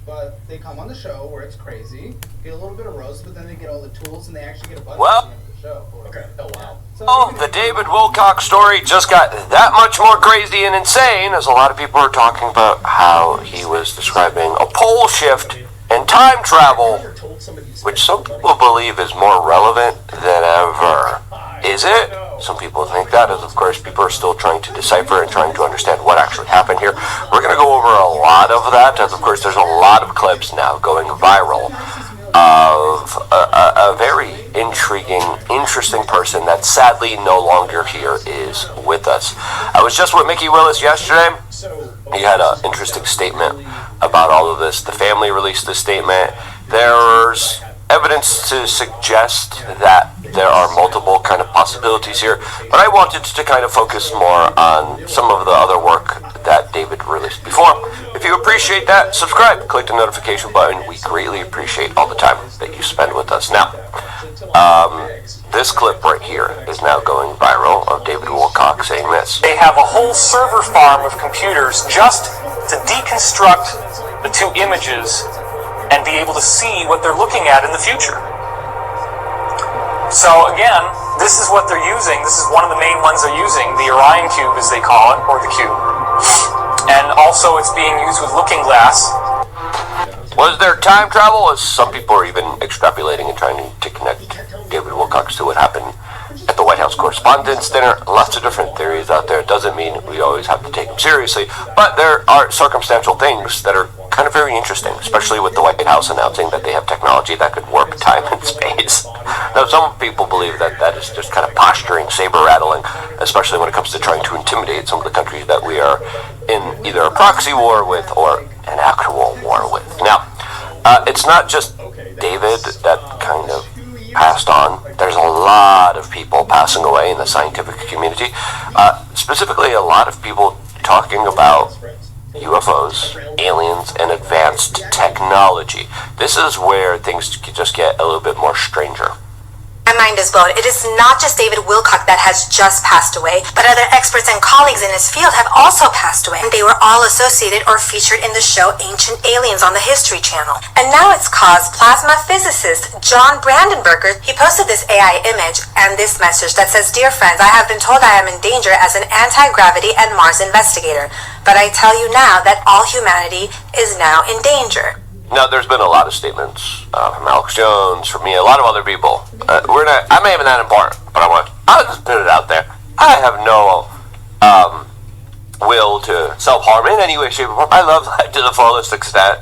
but they come on the show where it's crazy, get a little bit of roast, but then they get all the tools and they actually get a budget at the end of the show. Okay. Oh, wow. So the David Wilcock story just got that much more crazy and insane as a lot of people are talking about how he was describing a pole shift and time travel, which some people believe is more relevant than ever. Is it? Some people think that, as of course people are still trying to decipher and trying to understand what actually happened here. We're going to go over a lot of that, as of course there's a lot of clips now going viral of a very intriguing, interesting person that sadly no longer here is with us. I was just with Mickey Willis yesterday. He had an interesting statement about all of this. The family released this statement. There's evidence to suggest that there are multiple kind of possibilities here, but I wanted to kind of focus more on some of the other work that David released before. If you appreciate that, subscribe, click the notification button. We greatly appreciate all the time that you spend with us. Now, this clip right here is now going viral of David Wilcock saying this. They have a whole server farm of computers just to deconstruct the two images and be able to see what they're looking at in the future. So again, this is what they're using. This is one of the main ones they're using, the Orion Cube as they call it, or the Cube. And also it's being used with Looking Glass. Was there time travel? As some people are even extrapolating and trying to connect David Wilcock to what happened at the White House Correspondents' Dinner. Lots of different theories out there. It doesn't mean we always have to take them seriously, but there are circumstantial things that are kind of very interesting, especially with the White House announcing that they have technology that could warp time and space. Now, some people believe that that is just kind of posturing, saber-rattling, especially when it comes to trying to intimidate some of the countries that we are in either a proxy war with or an actual war with. Now, it's not just David that kind of passed on. There's a lot of people passing away in the scientific community, specifically a lot of people talking about UFOs, aliens, and advanced technology. This is where things just get a little bit more stranger. My mind is blown. It is not just David Wilcock that has just passed away, but other experts and colleagues in his field have also passed away. They were all associated or featured in the show Ancient Aliens on the History Channel. And now it's caused plasma physicist John Brandenburger. He posted this AI image and this message that says, "Dear friends, I have been told I am in danger as an anti-gravity and Mars investigator. But I tell you now that all humanity is now in danger." Now, there's been a lot of statements from Alex Jones, from me, a lot of other people. I'm not even that important, but I'll just put it out there. I have no will to self-harm in any way, shape, or form. I love life to the fullest extent.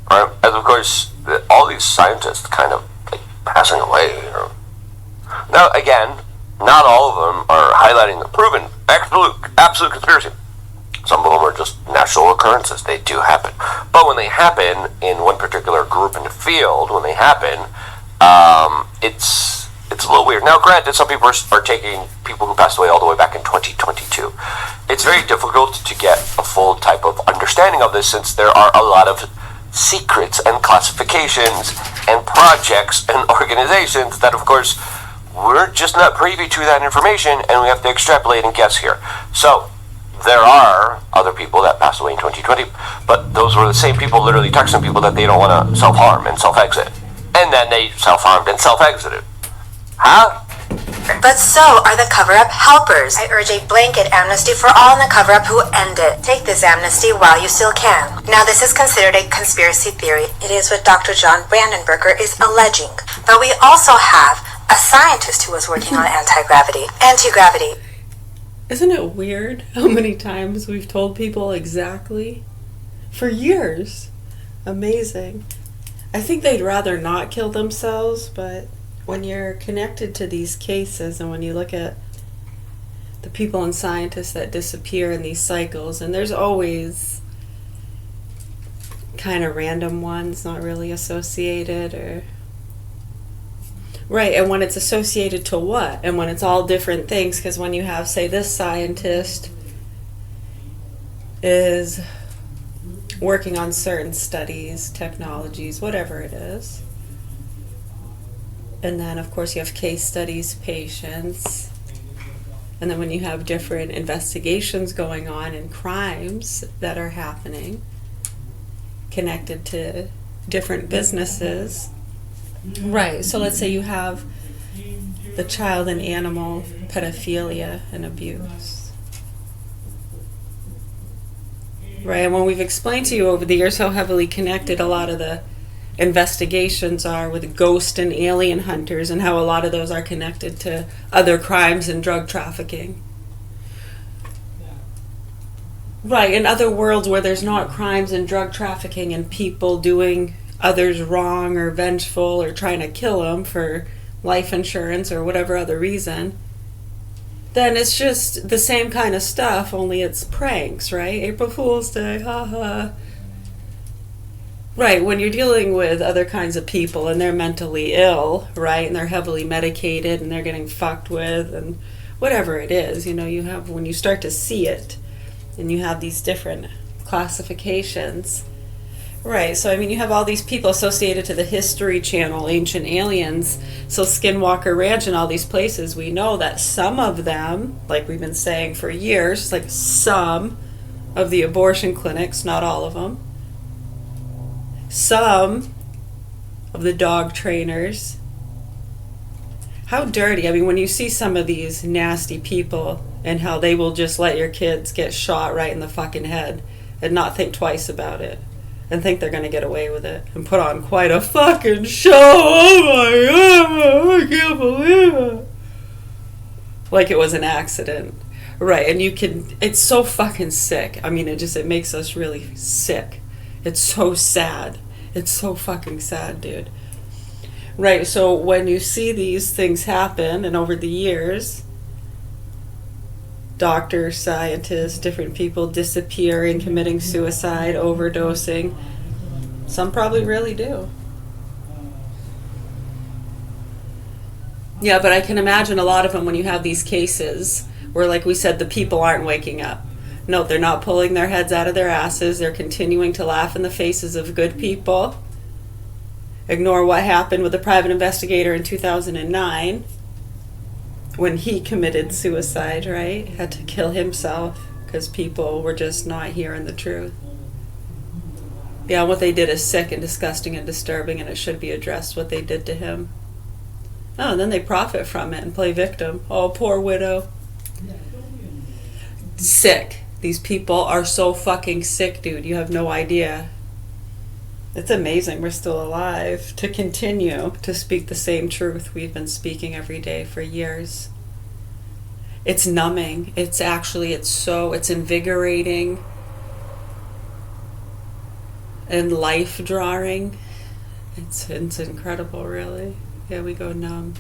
Right? As of course, all these scientists kind of like passing away. You know. Now, again, not all of them are highlighting the proven absolute conspiracy. Some of them are just natural occurrences. They do happen. But when they happen in one particular group in the field, when they happen, it's a little weird. Now, granted, some people are taking people who passed away all the way back in 2022. It's very difficult to get a full type of understanding of this since there are a lot of secrets and classifications and projects and organizations that, of course, we're just not privy to that information, and we have to extrapolate and guess here. So, there are other people that passed away in 2020, but those were the same people literally texting people that they don't want to self-harm and self-exit. And then they self-harmed and self-exited. Huh? But so are the cover-up helpers. I urge a blanket amnesty for all in the cover-up who end it. Take this amnesty while you still can. Now, this is considered a conspiracy theory. It is what Dr. John Brandenburger is alleging. But we also have a scientist who was working on anti-gravity. Isn't it weird how many times we've told people exactly? For years. Amazing. I think they'd rather not kill themselves, but when you're connected to these cases and when you look at the people and scientists that disappear in these cycles, and there's always kind of random ones not really associated or... Right, and when it's associated to what? And when it's all different things, because when you have, say, this scientist is working on certain studies, technologies, whatever it is. And then, of course, you have case studies, patients. And then when you have different investigations going on and crimes that are happening, connected to different businesses. Right, so let's say you have the child and animal pedophilia and abuse. Right, and when we've explained to you over the years how heavily connected a lot of the investigations are with ghost and alien hunters, and how a lot of those are connected to other crimes and drug trafficking. Right, in other worlds where there's not crimes and drug trafficking and people doing others wrong or vengeful or trying to kill them for life insurance or whatever other reason, then it's just the same kind of stuff, only it's pranks, right? April Fool's Day, haha. Right, when you're dealing with other kinds of people and they're mentally ill, right, and they're heavily medicated and they're getting fucked with and whatever it is, you know, you have, when you start to see it and you have these different classifications. Right, so I mean, you have all these people associated to the History Channel, Ancient Aliens, so Skinwalker Ranch and all these places, we know that some of them, like we've been saying for years, like some of the abortion clinics, not all of them, some of the dog trainers. How dirty. I mean, when you see some of these nasty people and how they will just let your kids get shot right in the fucking head and not think twice about it and think they're going to get away with it and put on quite a fucking show. Oh my God, I can't believe it. Like it was an accident. Right, and you can, it's so fucking sick. I mean, it makes us really sick. It's so sad. It's so fucking sad, dude. Right, so when you see these things happen, and over the years, doctors, scientists, different people disappearing, committing suicide, overdosing, some probably really do. Yeah, but I can imagine a lot of them when you have these cases where, like we said, the people aren't waking up. No, they're not pulling their heads out of their asses. They're continuing to laugh in the faces of good people. Ignore what happened with the private investigator in 2009 when he committed suicide, right? Had to kill himself because people were just not hearing the truth. Yeah, what they did is sick and disgusting and disturbing, and it should be addressed what they did to him. Oh, and then they profit from it and play victim. Oh, poor widow. Sick. These people are so fucking sick, dude. You have no idea. It's amazing we're still alive to continue to speak the same truth we've been speaking every day for years. It's numbing. It's invigorating and life-drawing. It's incredible, really. Yeah, we go numb.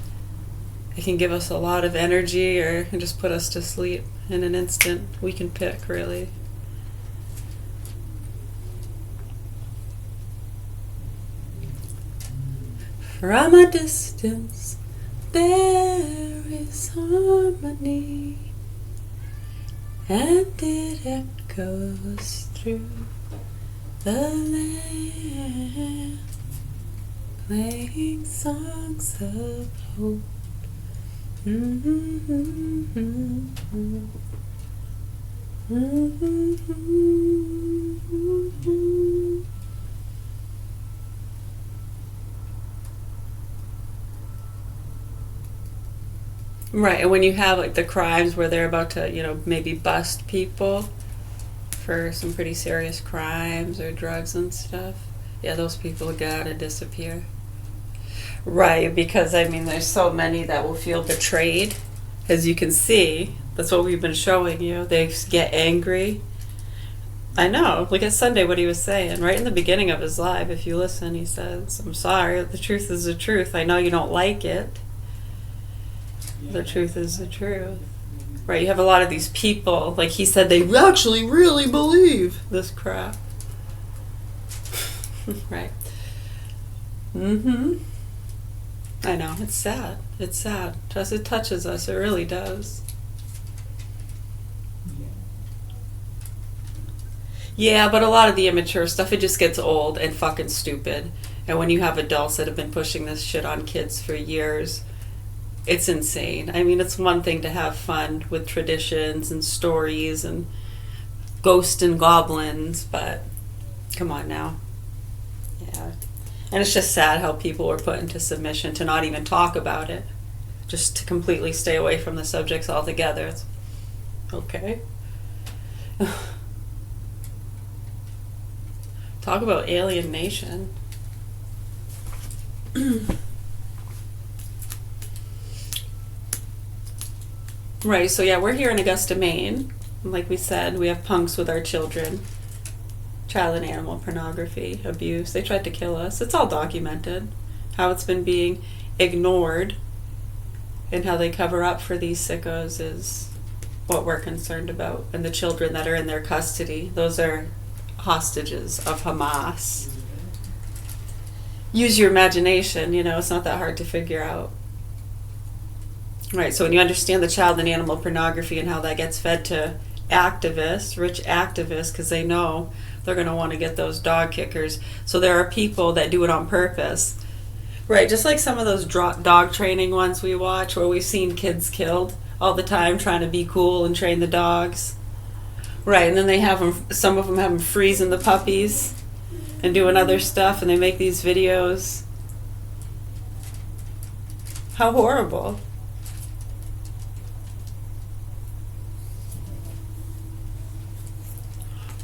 It can give us a lot of energy, or it can just put us to sleep in an instant. We can pick, really. From a distance, there is harmony, and it echoes through the land, playing songs of hope. Right, and when you have like the crimes where they're about to, maybe bust people for some pretty serious crimes or drugs and stuff, yeah, those people gotta disappear. Right, because there's so many that will feel betrayed. As you can see, that's what we've been showing you. They get angry. I know, look at Sunday what he was saying. Right in the beginning of his live, if you listen, he says, I'm sorry, the truth is the truth. I know you don't like it. The truth is the truth. Right, you have a lot of these people, like he said, they actually really believe this crap. Right. I know, it's sad. It's sad. It touches us, it really does. Yeah, but a lot of the immature stuff, it just gets old and fucking stupid. And when you have adults that have been pushing this shit on kids for years, it's insane. It's one thing to have fun with traditions and stories and ghosts and goblins, but come on now. Yeah. And it's just sad how people were put into submission to not even talk about it. Just to completely stay away from the subjects altogether. It's okay. Talk about alienation. Right, so yeah, we're here in Augusta, Maine. Like we said, we have punks with our children. Child and animal pornography, abuse. They tried to kill us. It's all documented. How it's been being ignored and how they cover up for these sickos is what we're concerned about. And the children that are in their custody, those are hostages of Hamas. Use your imagination, it's not that hard to figure out. Right, so when you understand the child and animal pornography and how that gets fed to activists, rich activists, because they know they're going to want to get those dog kickers. So there are people that do it on purpose. Right, just like some of those dog training ones we watch where we've seen kids killed all the time trying to be cool and train the dogs. Right, and then they have them, some of them have them freezing the puppies and doing other stuff, and they make these videos. How horrible.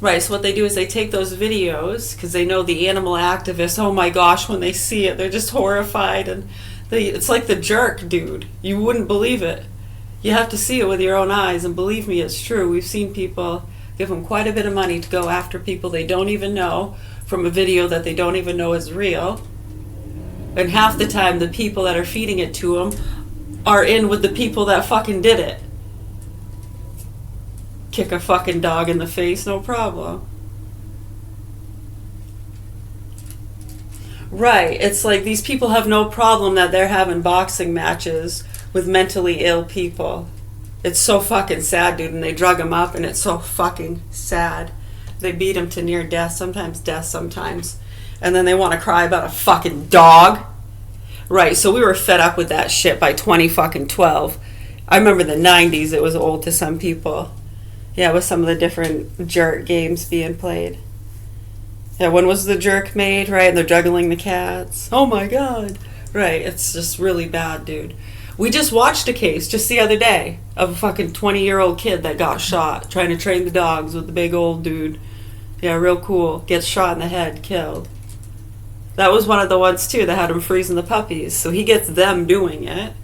Right, so what they do is they take those videos, because they know the animal activists, oh my gosh, when they see it, they're just horrified. And it's like The Jerk, dude. You wouldn't believe it. You have to see it with your own eyes, and believe me, it's true. We've seen people give them quite a bit of money to go after people they don't even know from a video that they don't even know is real. And half the time, the people that are feeding it to them are in with the people that fucking did it. Kick a fucking dog in the face, no problem. Right, it's like these people have no problem that they're having boxing matches with mentally ill people. It's so fucking sad, dude, and they drug them up, and it's so fucking sad. They beat them to near death, sometimes death sometimes. And then they want to cry about a fucking dog. Right, so we were fed up with that shit by 2012. I remember the 90s, it was old to some people. Yeah, with some of the different Jerk games being played. Yeah, when was the Jerk made, right? And they're juggling the cats. Oh my god. Right, it's just really bad, dude. We just watched a case just the other day of a fucking 20-year-old kid that got shot trying to train the dogs with the big old dude. Yeah, real cool. Gets shot in the head, killed. That was one of the ones, too, that had him freezing the puppies. So he gets them doing it.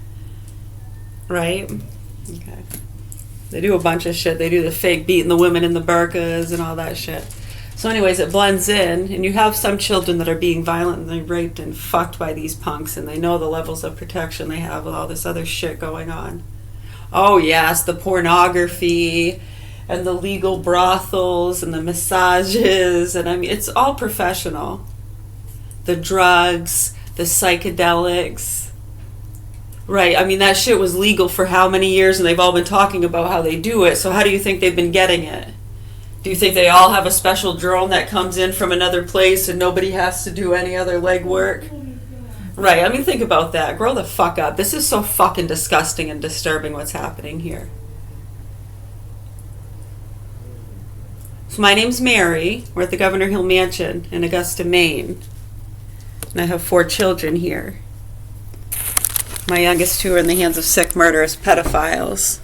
Right? Okay. They do a bunch of shit. They do the fake beating the women in the burqas and all that shit. So anyways, it blends in, and you have some children that are being violently raped and fucked by these punks, and they know the levels of protection they have with all this other shit going on. Oh yes, the pornography and the legal brothels and the massages, and I mean, it's all professional. The drugs, the psychedelics. Right, I mean, that shit was legal for how many years, and they've all been talking about how they do it, so how do you think they've been getting it? Do you think they all have a special drone that comes in from another place and nobody has to do any other legwork? Right, I mean, think about that. Grow the fuck up. This is so fucking disgusting and disturbing what's happening here. So my name's Mary. We're at the Governor Hill Mansion in Augusta, Maine. And I have 4 children here. My youngest 2 are in the hands of sick, murderous pedophiles.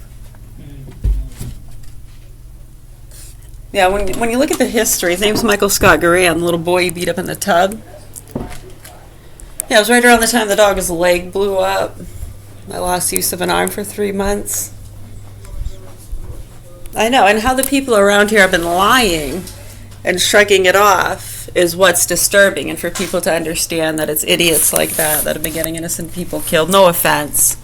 Yeah, when you look at the history, his name's Michael Scott Garan, the little boy he beat up in the tub. Yeah, it was right around the time the dog's leg blew up. I lost use of an arm for 3 months. I know, and how the people around here have been lying and shrugging it off is what's disturbing, and for people to understand that it's idiots like that have been getting innocent people killed. No offense.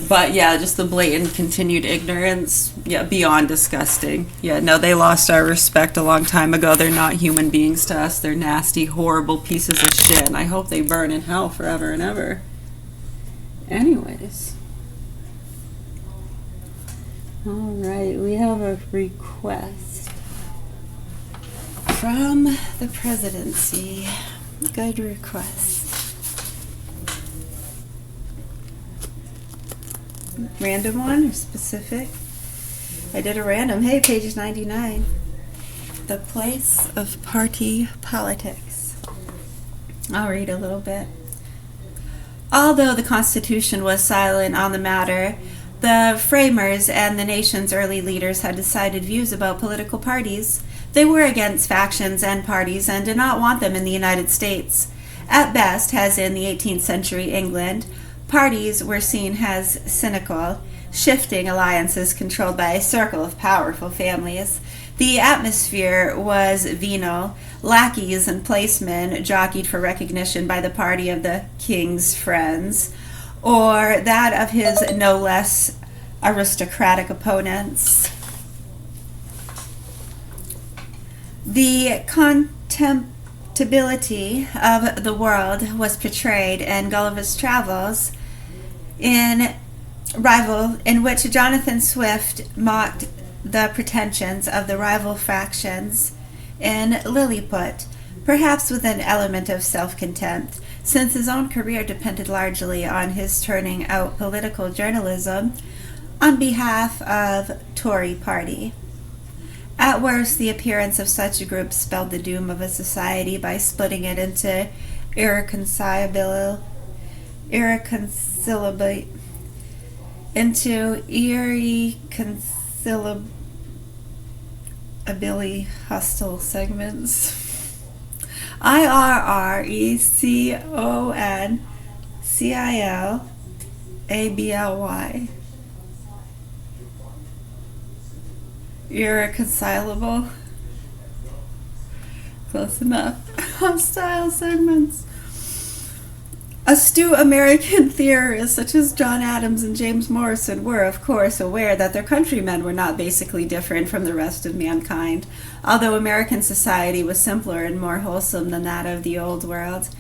But yeah, just the blatant continued ignorance, yeah, beyond disgusting. Yeah, no, they lost our respect a long time ago. They're not human beings to us. They're nasty, horrible pieces of shit, and I hope they burn in hell forever and ever. Anyways. Alright, we have a request from the presidency. Good request. Random one or specific? I did a random. Hey, page 99. The place of party politics. I'll read a little bit. Although the Constitution was silent on the matter, the framers and the nation's early leaders had decided views about political parties. They were against factions and parties and did not want them in the United States. At best, as in the 18th century England, parties were seen as cynical, shifting alliances controlled by a circle of powerful families. The atmosphere was venal. Lackeys and placemen jockeyed for recognition by the party of the king's friends, or that of his no less aristocratic opponents. The contemptibility of the world was portrayed in Gulliver's Travels, in which Jonathan Swift mocked the pretensions of the rival factions in Lilliput, perhaps with an element of self-contempt, since his own career depended largely on his turning out political journalism on behalf of Tory party. At worst, the appearance of such a group spelled the doom of a society by splitting it into irreconcilable hostile segments. irreconcilably. Irreconcilable. Close enough. Hostile segments. Astute American theorists such as John Adams and James Morrison were, of course, aware that their countrymen were not basically different from the rest of mankind, although American society was simpler and more wholesome than that of the Old World.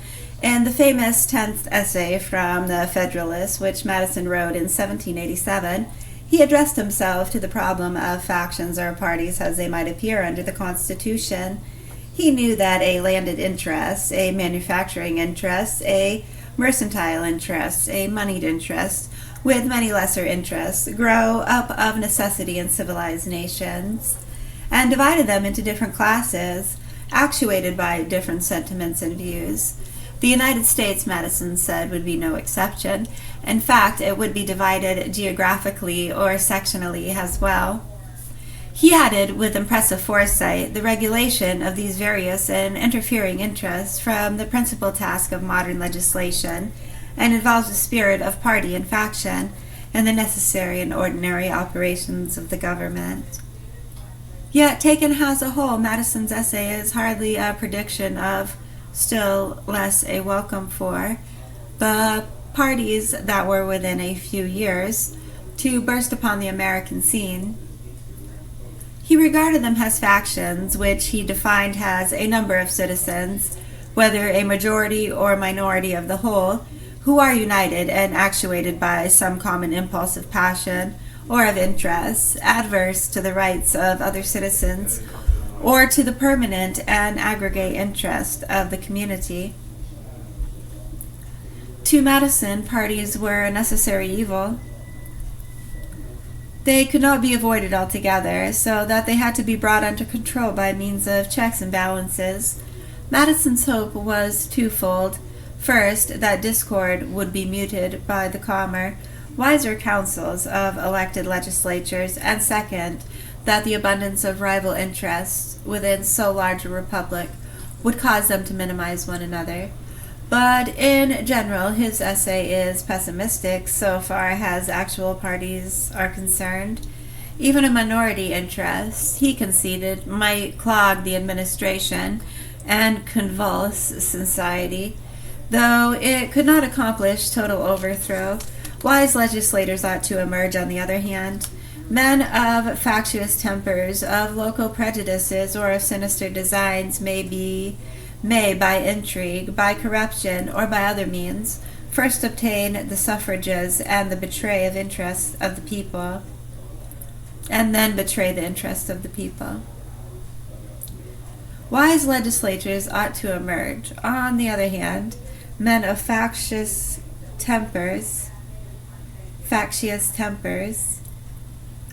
In the famous 10th essay from the Federalist, which Madison wrote in 1787, he addressed himself to the problem of factions or parties as they might appear under the Constitution. He knew that a landed interest, a manufacturing interest, a mercantile interest, a moneyed interest, with many lesser interests, grow up of necessity in civilized nations, and divided them into different classes, actuated by different sentiments and views. The United States, Madison said, would be no exception. In fact, it would be divided geographically or sectionally as well. He added, with impressive foresight, the regulation of these various and interfering interests from the principal task of modern legislation, and involves the spirit of party and faction and the necessary and ordinary operations of the government. Yet, taken as a whole, Madison's essay is hardly a prediction of, still less a welcome for, the parties that were within a few years to burst upon the American scene. He regarded them as factions, which he defined as a number of citizens, whether a majority or minority of the whole, who are united and actuated by some common impulse of passion or of interest, adverse to the rights of other citizens, or to the permanent and aggregate interest of the community. To Madison, parties were a necessary evil. They could not be avoided altogether, so that they had to be brought under control by means of checks and balances. Madison's hope was twofold. First, that discord would be muted by the calmer, wiser counsels of elected legislatures, and second, that the abundance of rival interests within so large a republic would cause them to minimize one another. But in general, his essay is pessimistic so far as actual parties are concerned. Even a minority interest, he conceded, might clog the administration and convulse society, though it could not accomplish total overthrow. Wise legislators ought to emerge, on the other hand. Men of factious tempers, of local prejudices, or of sinister designs may, by intrigue, by corruption, or by other means, first obtain the suffrages and the betray of interests of the people, and then betray the interests of the people. Wise legislators ought to emerge. On the other hand, men of factious tempers,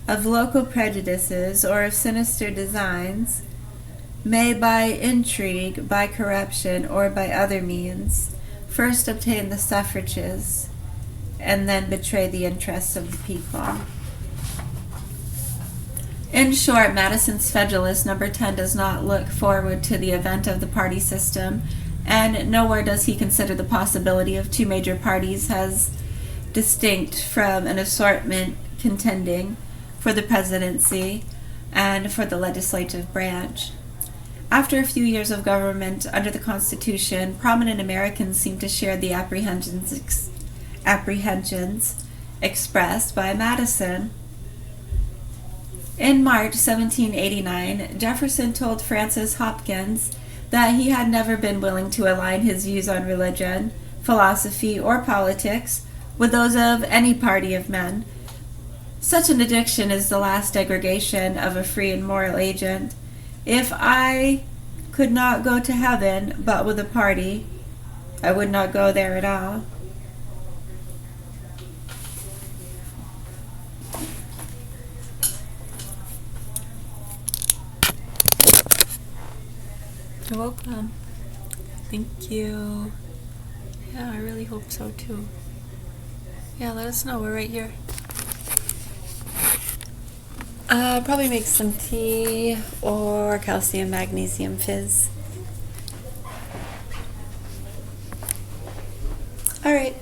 of local prejudices, or of sinister designs, may by intrigue, by corruption, or by other means, first obtain the suffrages, and then betray the interests of the people. In short, Madison's Federalist number 10 does not look forward to the event of the party system, and nowhere does he consider the possibility of two major parties as distinct from an assortment contending for the presidency and for the legislative branch. After a few years of government under the Constitution, prominent Americans seem to share the apprehensions expressed by Madison. In March 1789, Jefferson told Francis Hopkins that he had never been willing to align his views on religion, philosophy, or politics with those of any party of men. Such an addiction is the last degradation of a free and moral agent. If I could not go to heaven but with a party, I would not go there at all. You're welcome. Thank you. Yeah, I really hope so too. Yeah, let us know. We're right here. Probably make some tea or calcium magnesium fizz. Alright.